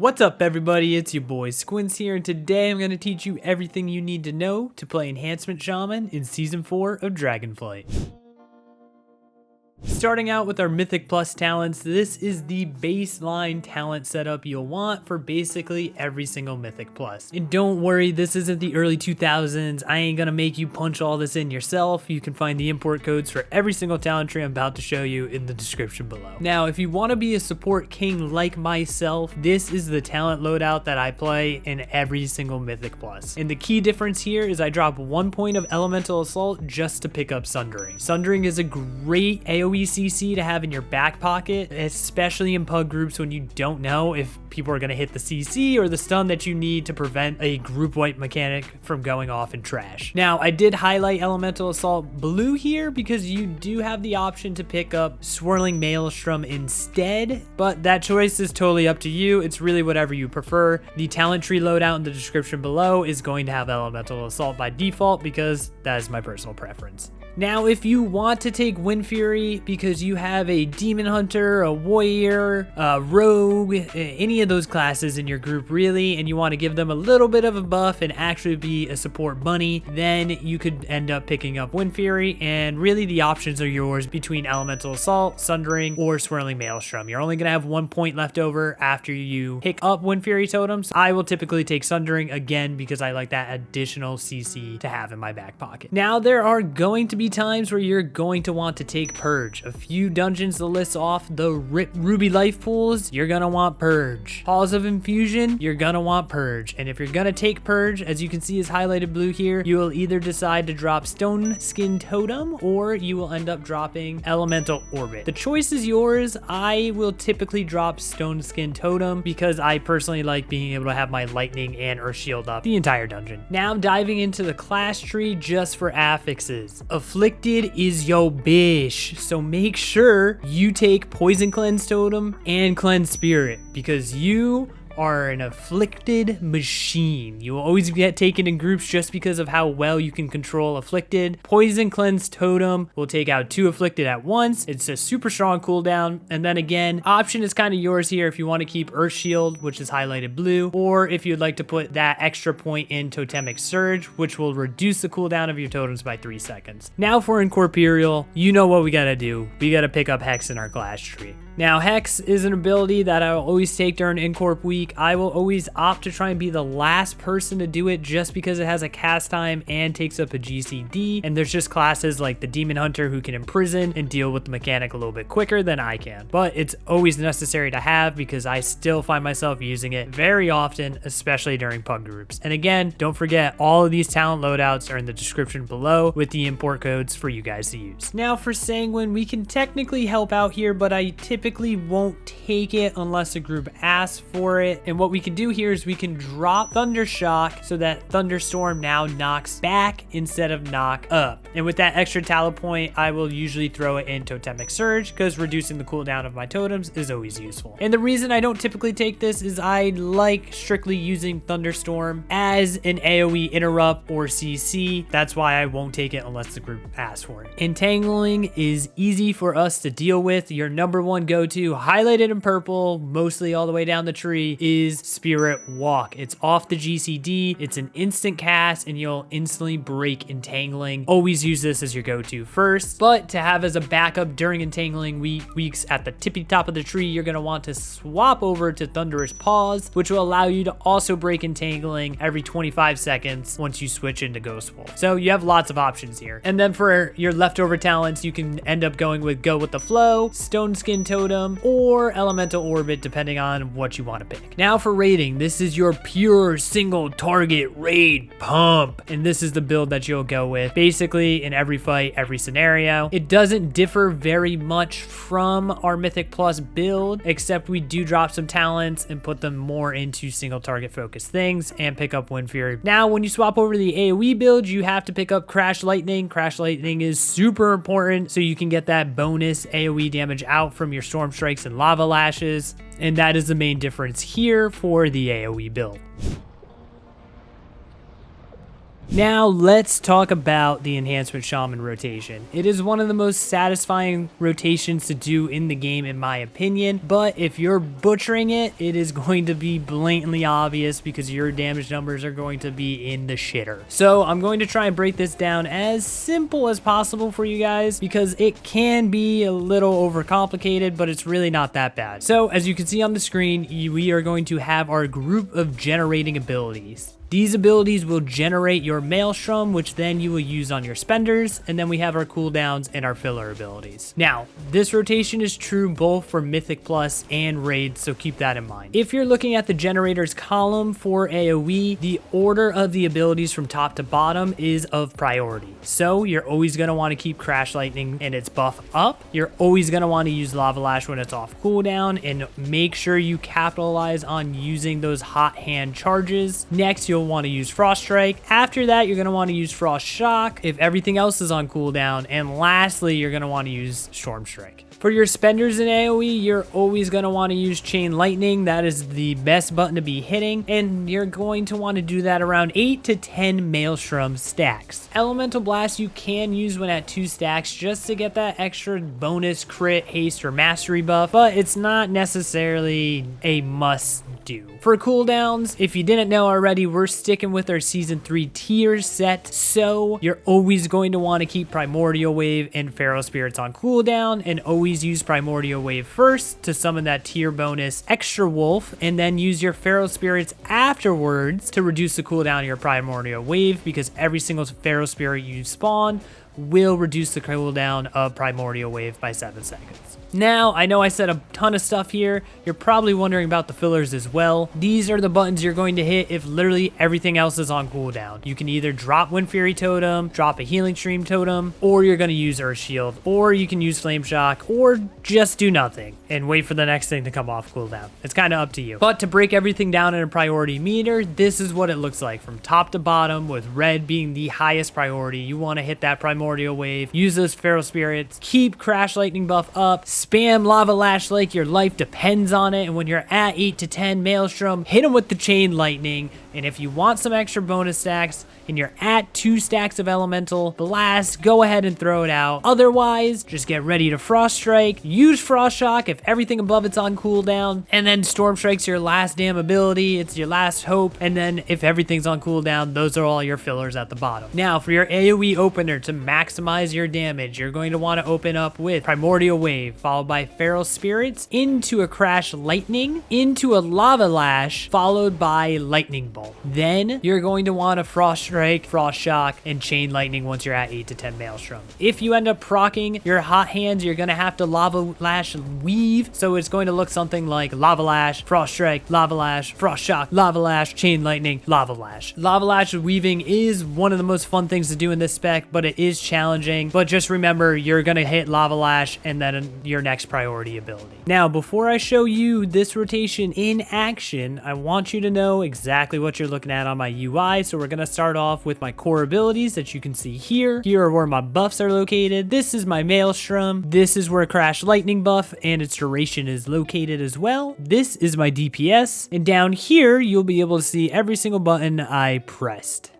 What's up everybody, it's your boy Squints here, and today I'm going to teach you everything you need to know to play Enhancement Shaman in Season 4 of Dragonflight. Starting out with our Mythic Plus talents, this is the baseline talent setup you'll want for basically every single Mythic Plus. And don't worry, this isn't the early 2000s, I ain't gonna make you punch all this in yourself. You can find the import codes for every single talent tree I'm about to show you in the description below. Now, if you want to be a support king like myself, this is the talent loadout that I play in every single Mythic Plus. And the key difference here is I drop 1 point of Elemental Assault just to pick up Sundering. Sundering is a great AOE CC to have in your back pocket, especially in pug groups when you don't know if people are going to hit the CC or the stun that you need to prevent a group wipe mechanic from going off in trash. Now, I did highlight Elemental Assault blue here because you do have the option to pick up Swirling Maelstrom instead, but that choice is totally up to you. It's really whatever you prefer. The talent tree loadout in the description below is going to have Elemental Assault by default because that is my personal preference. Now, if you want to take Windfury because you have a Demon Hunter, a Warrior, a Rogue, any of those classes in your group really, and you want to give them a little bit of a buff and actually be a support bunny, then you could end up picking up Windfury, and really the options are yours between Elemental Assault, Sundering, or Swirling Maelstrom. You're only going to have 1 point left over after you pick up Windfury totems. I will typically take Sundering again because I like that additional CC to have in my back pocket. Now, there are going to be times where you're going to want to take Purge. A few dungeons to list off the Ruby life pools, you're gonna want Purge. Halls of Infusion, you're gonna want Purge. And if you're gonna take Purge, as you can see is highlighted blue here, you will either decide to drop Stone Skin Totem or you will end up dropping Elemental Orbit. The choice is yours. I will typically drop Stone Skin Totem because I personally like being able to have my Lightning and Earth Shield up the entire dungeon. Now diving into the class tree just for affixes. Afflicted is yo bish, so make sure you take Poison Cleanse Totem and Cleanse Spirit because you are an afflicted machine. You will always get taken in groups just because of how well you can control afflicted. Poison Cleanse Totem will take out 2 afflicted at once. It's a super strong cooldown. And then again, option is kind of yours here if you want to keep Earth Shield, which is highlighted blue, or if you'd like to put that extra point in Totemic Surge, which will reduce the cooldown of your totems by 3 seconds. Now for Incorporeal, you know what we gotta do. We gotta pick up Hex in our class tree. Now, Hex is an ability that I will always take during Incorp week. I will always opt to try and be the last person to do it just because it has a cast time and takes up a GCD. And there's just classes like the Demon Hunter who can imprison and deal with the mechanic a little bit quicker than I can. But it's always necessary to have because I still find myself using it very often, especially during pug groups. And again, don't forget, all of these talent loadouts are in the description below with the import codes for you guys to use. Now for Sanguine, we can technically help out here, but I typically won't take it unless a group asks for it. And what we can do here is we can drop Thundershock so that Thunderstorm now knocks back instead of knock up. And with that extra talent point, I will usually throw it in Totemic Surge because reducing the cooldown of my totems is always useful. And the reason I don't typically take this is I like strictly using Thunderstorm as an AOE interrupt or CC. That's why I won't take it unless the group asks for it. Entangling is easy for us to deal with. Your number one go-to, highlighted in purple, mostly all the way down the tree, is Spirit Walk. It's off the GCD, it's an instant cast, and you'll instantly break Entangling. Always use this as your go-to first, but to have as a backup during Entangling weeks at the tippy top of the tree, you're going to want to swap over to Thunderous Pause, which will allow you to also break Entangling every 25 seconds once you switch into Ghost Wolf. So you have lots of options here. And then for your leftover talents, you can end up going with Go With The Flow, Stone Skin Totem, or Elemental Orbit, depending on what you want to pick. Now for raiding, this is your pure single target raid pump. And this is the build that you'll go with basically in every fight, every scenario. It doesn't differ very much from our Mythic Plus build, except we do drop some talents and put them more into single target focused things and pick up Windfury. Now, when you swap over to the AOE build, you have to pick up Crash Lightning. Crash Lightning is super important so you can get that bonus AOE damage out from your Storm Strikes and Lava Lashes, and that is the main difference here for the AOE build. Now let's talk about the Enhancement Shaman rotation. It is one of the most satisfying rotations to do in the game in my opinion, but if you're butchering it, it is going to be blatantly obvious because your damage numbers are going to be in the shitter. So I'm going to try and break this down as simple as possible for you guys because it can be a little overcomplicated, but it's really not that bad. So as you can see on the screen, we are going to have our group of generating abilities. These abilities will generate your Maelstrom, which then you will use on your spenders, and then we have our cooldowns and our filler abilities. Now, this rotation is true both for Mythic Plus and Raid, so keep that in mind. If you're looking at the generators column for AoE, the order of the abilities from top to bottom is of priority. So you're always going to want to keep Crash Lightning and its buff up. You're always going to want to use Lava Lash when it's off cooldown, and make sure you capitalize on using those hot hand charges. Next, you'll want to use Frost Strike. After that, you're going to want to use Frost Shock if everything else is on cooldown. And lastly, you're going to want to use Storm Strike. For your spenders in AoE, you're always going to want to use Chain Lightning. That is the best button to be hitting, and you're going to want to do that around 8 to 10 Maelstrom stacks. Elemental Blast you can use when at 2 stacks just to get that extra bonus crit, haste, or mastery buff, but it's not necessarily a must do. For cooldowns, if you didn't know already, we're sticking with our Season 3 tiers set, so you're always going to want to keep Primordial Wave and Feral Spirits on cooldown, and always use Primordial Wave first to summon that tier bonus Extra Wolf, and then use your Feral Spirits afterwards to reduce the cooldown of your Primordial Wave, because every single Feral Spirit you spawn will reduce the cooldown of Primordial Wave by 7 seconds. Now, I know I said a ton of stuff here. You're probably wondering about the fillers as well. These are the buttons you're going to hit if literally everything else is on cooldown. You can either drop Windfury Totem, drop a Healing Stream Totem, or you're going to use Earth Shield, or you can use Flame Shock, or just do nothing and wait for the next thing to come off cooldown. It's kind of up to you. But to break everything down in a priority meter, this is what it looks like from top to bottom, with red being the highest priority. You want to hit that Primordial Wave, use those Feral Spirits, keep Crash Lightning buff up, spam Lava Lash like your life depends on it, and when you're at 8 to 10 Maelstrom, hit them with the Chain Lightning. And if you want some extra bonus stacks and you're at 2 stacks of Elemental Blast, go ahead and throw it out. Otherwise, just get ready to Frost Strike, use Frost Shock if everything above it's on cooldown, and then Storm Strike's your last damn ability, it's your last hope, and then if everything's on cooldown, those are all your fillers at the bottom. Now, for your AoE opener to maximize your damage, you're going to want to open up with Primordial Wave, followed by Feral Spirits, into a Crash Lightning, into a Lava Lash, followed by Lightning Bolt. Then you're going to want to Frost Strike, Frost Shock, and Chain Lightning once you're at 8 to 10 Maelstrom. If you end up proccing your hot hands, you're going to have to Lava Lash Weave, so it's going to look something like Lava Lash, Frost Strike, Lava Lash, Frost Shock, Lava Lash, Chain Lightning, Lava Lash. Lava Lash weaving is one of the most fun things to do in this spec, but it is challenging. But just remember, you're going to hit Lava Lash and then your next priority ability. Now, before I show you this rotation in action, I want you to know exactly what you're looking at on my UI. So we're going to start off with my core abilities that you can see here. Here are where my buffs are located. This is my Maelstrom. This is where Crash Lightning buff and its duration is located as well. This is my DPS. And down here, you'll be able to see every single button I pressed.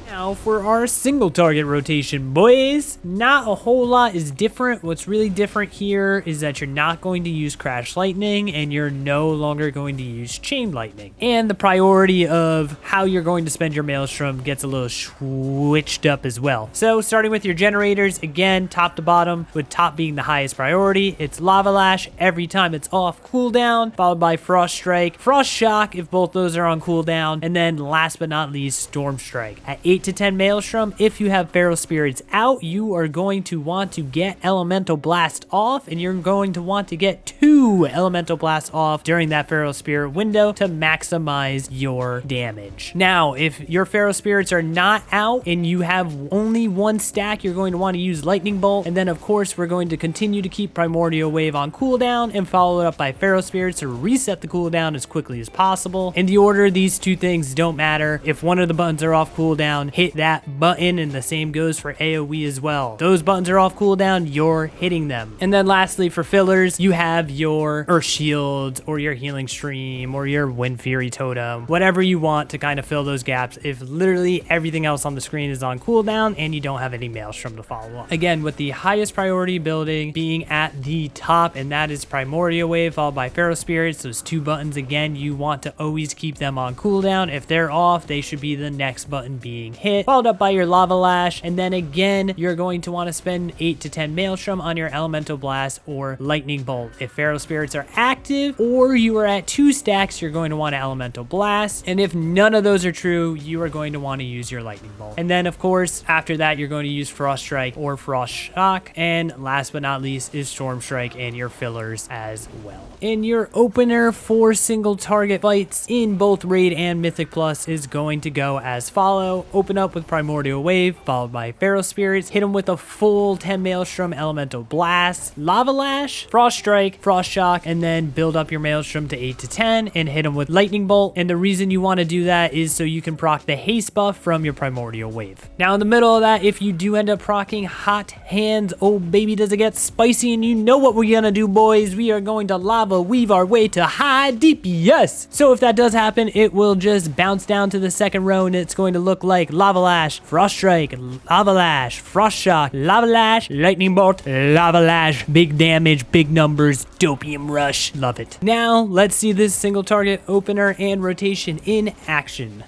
Now for our single target rotation, boys, not a whole lot is different. What's really different here is that you're not going to use Crash Lightning and you're no longer going to use Chain Lightning. And the priority of how you're going to spend your Maelstrom gets a little switched up as well. So starting with your generators, again, top to bottom, with top being the highest priority, it's Lava Lash every time it's off cooldown, followed by Frost Strike, Frost Shock if both those are on cooldown, and then last but not least, Storm Strike. At 8 8 to 10 Maelstrom. If you have Feral Spirits out, you are going to want to get Elemental Blast off, and you're going to want to get 2 Elemental Blasts off during that Feral Spirit window to maximize your damage. Now, if your Feral Spirits are not out and you have only 1 stack, you're going to want to use Lightning Bolt, and then of course we're going to continue to keep Primordial Wave on cooldown and follow it up by Feral Spirits to reset the cooldown as quickly as possible. In the order, these 2 things don't matter. If one of the buttons are off cooldown, hit that button, and the same goes for AoE as well. Those buttons are off cooldown, you're hitting them. And then lastly, for fillers, you have your Earth Shields or your Healing Stream or your Windfury Totem, whatever you want to kind of fill those gaps if literally everything else on the screen is on cooldown and you don't have any Maelstrom to follow up. Again, with the highest priority building being at the top, and that is Primordial Wave followed by Feral Spirits. Those 2 buttons, again, you want to always keep them on cooldown. If they're off, they should be the next button being hit, followed up by your Lava Lash, and then again, you're going to want to spend 8 to 10 Maelstrom on your Elemental Blast or Lightning Bolt. If Feral Spirits are active or you are at 2 stacks, you're going to want to Elemental Blast, and if none of those are true, you are going to want to use your Lightning Bolt. And then of course, after that, you're going to use Frost Strike or Frost Shock, and last but not least is Storm Strike and your fillers as well. In your opener for single target fights in both Raid and Mythic Plus is going to go as follow. Open up with Primordial Wave followed by Feral Spirits, hit them with a full 10 Maelstrom Elemental Blast, Lava Lash, Frost Strike, Frost Shock, and then build up your Maelstrom to 8 to 10 and hit them with Lightning Bolt. And the reason you want to do that is so you can proc the haste buff from your Primordial Wave. Now in the middle of that, if you do end up proccing Hot Hands, oh baby does it get spicy, and you know what we're gonna do, boys. We are going to lava weave our way to high DPS. So if that does happen, it will just bounce down to the second row, and it's going to look like Lava Lash, Frost Strike, Lava Lash, Frost Shock, Lava Lash, Lightning Bolt, Lava Lash, big damage, big numbers, Dopium Rush, love it. Now let's see this single target opener and rotation in action.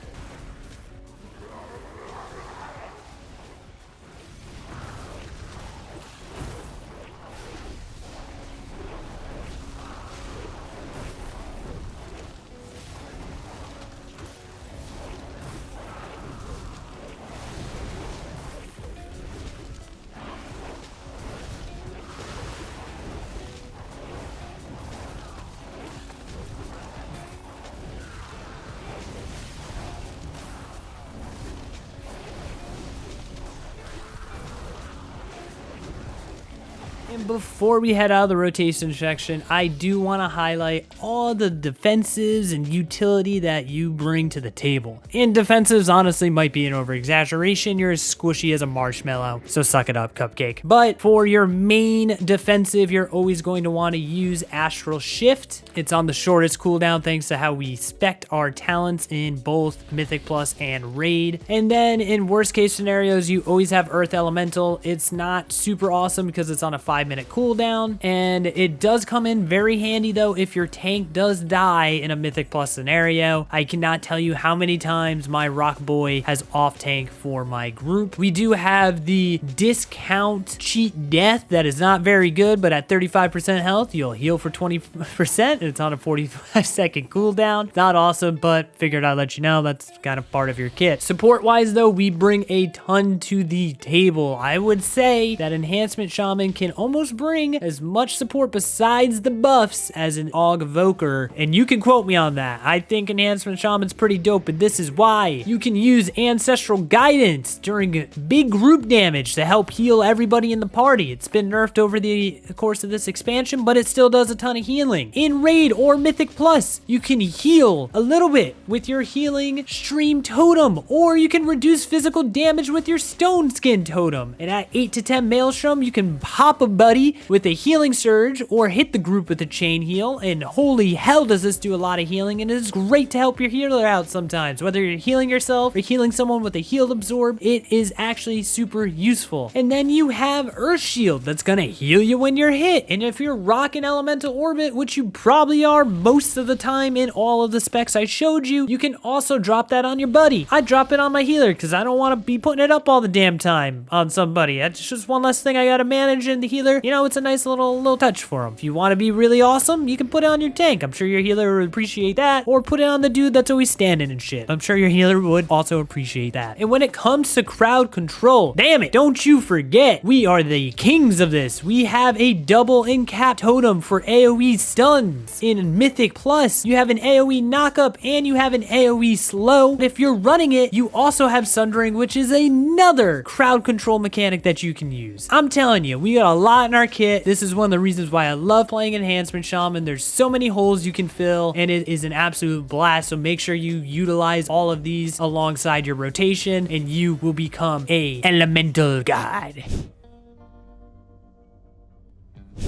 And before we head out of the rotation section, I do want to highlight all the defensives and utility that you bring to the table. And defensives honestly might be an over-exaggeration. You're as squishy as a marshmallow, so suck it up, Cupcake. But for your main defensive, you're always going to want to use Astral Shift. It's on the shortest cooldown thanks to how we spec our talents in both Mythic Plus and Raid. And then in worst case scenarios, you always have Earth Elemental. It's not super awesome because it's on a 5-minute cooldown, and it does come in very handy though if your tank does die in a Mythic Plus scenario. I cannot tell you how many times my Rock Boy has off tank for my group. We do have the discount cheat death that is not very good, but at 35% health you'll heal for 20%. It's on a 45-second cooldown. Not awesome, but figured I'd let you know that's kind of part of your kit. Support wise though, we bring a ton to the table. I would say that Enhancement Shaman can almost bring as much support besides the buffs as an Aug Evoker, and you can quote me on that. I think Enhancement Shaman's pretty dope, and this is why. You can use Ancestral Guidance during big group damage to help heal everybody in the party. It's been nerfed over the course of this expansion, but it still does a ton of healing. In Raid or Mythic Plus, you can heal a little bit with your Healing Stream Totem, or you can reduce physical damage with your Stone Skin Totem. And at 8 to 10 Maelstrom, you can pop a buddy with a Healing Surge or hit the group with a Chain Heal, and holy hell does this do a lot of healing, and it is great to help your healer out sometimes. Whether you're healing yourself or healing someone with a Healed Absorb, it is actually super useful. And then you have Earth Shield that's gonna heal you when you're hit, and if you're rocking Elemental Orbit, which you probably are most of the time in all of the specs I showed you, you can also drop that on your buddy. I drop it on my healer because I don't want to be putting it up all the damn time on somebody. That's just one less thing I gotta manage, and the healer healer, you know, it's a nice little touch for him. If you want to be really awesome, you can put it on your tank. I'm sure your healer would appreciate that. Or put it on the dude that's always standing and shit. I'm sure your healer would also appreciate that. And when it comes to crowd control, damn it, don't you forget, we are the kings of this. We have a double incap totem for AOE stuns. In Mythic Plus, you have an AOE knockup and you have an AOE slow. If you're running it, you also have Sundering, which is another crowd control mechanic that you can use. I'm telling you, we got a lot in our kit. This is one of the reasons why I love playing Enhancement Shaman. There's so many holes you can fill and it is an absolute blast. So make sure you utilize all of these alongside your rotation and you will become a elemental god.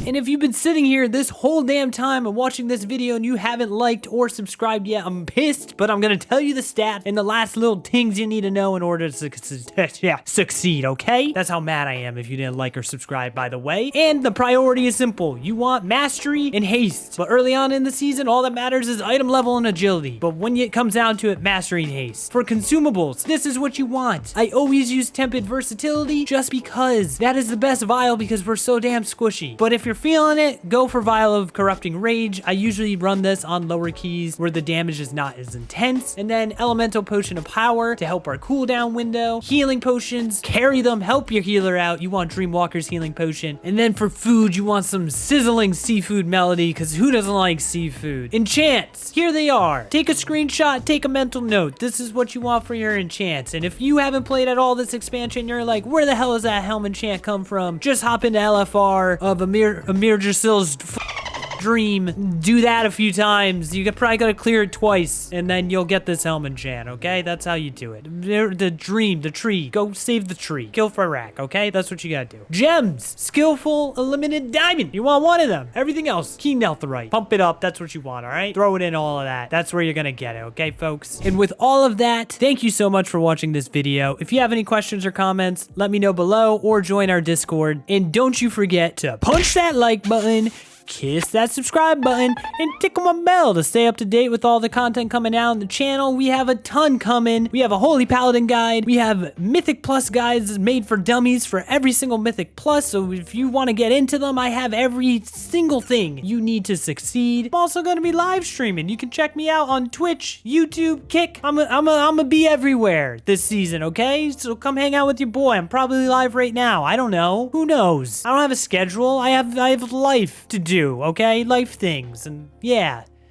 And if you've been sitting here this whole damn time and watching this video and you haven't liked or subscribed yet, I'm pissed, but I'm gonna tell you the stat and the last little things you need to know in order to succeed, okay? That's how mad I am if you didn't like or subscribe, by the way. And the priority is simple. You want mastery and haste. But early on in the season, all that matters is item level and agility. But when it comes down to it, mastery and haste. For consumables, this is what you want. I always use Tempted Versatility just because that is the best vial because we're so damn squishy. But if you're feeling it, go for Vial of Corrupting Rage. I usually run this on lower keys where the damage is not as intense. And then Elemental Potion of Power to help our cooldown window. Healing Potions, carry them, help your healer out. You want Dreamwalker's Healing Potion. And then for food, you want some sizzling seafood melody because who doesn't like seafood? Enchants, here they are. Take a screenshot, take a mental note. This is what you want for your enchants. And if you haven't played at all this expansion, you're like, where the hell is that helm enchant come from? Just hop into LFR of Amir Jasil's dream. Do that a few times. You probably gotta clear it twice, and then you'll get this helm enchant, okay? That's how you do it. The dream, the tree. Go save the tree. Kill Farak, okay? That's what you gotta do. Gems. Skillful, Eliminated Diamond. You want one of them. Everything else, Keen Netherite. Pump it up. That's what you want, all right? Throw it in all of that. That's where you're gonna get it, okay, folks? And with all of that, thank you so much for watching this video. If you have any questions or comments, let me know below or join our Discord. And don't you forget to punch that like button, kiss that subscribe button, and tickle my bell to stay up to date with all the content coming out on the channel. We have a ton coming. We have a Holy Paladin guide. We have Mythic Plus guides made for dummies for every single Mythic Plus. So if you want to get into them, I have every single thing you need to succeed. I'm also going to be live streaming. You can check me out on Twitch, YouTube, Kick. I'm gonna be everywhere this season, okay? So come hang out with your boy. I'm probably live right now. I don't know. Who knows? I don't have a schedule. I have life to do. Okay, life things, and yeah,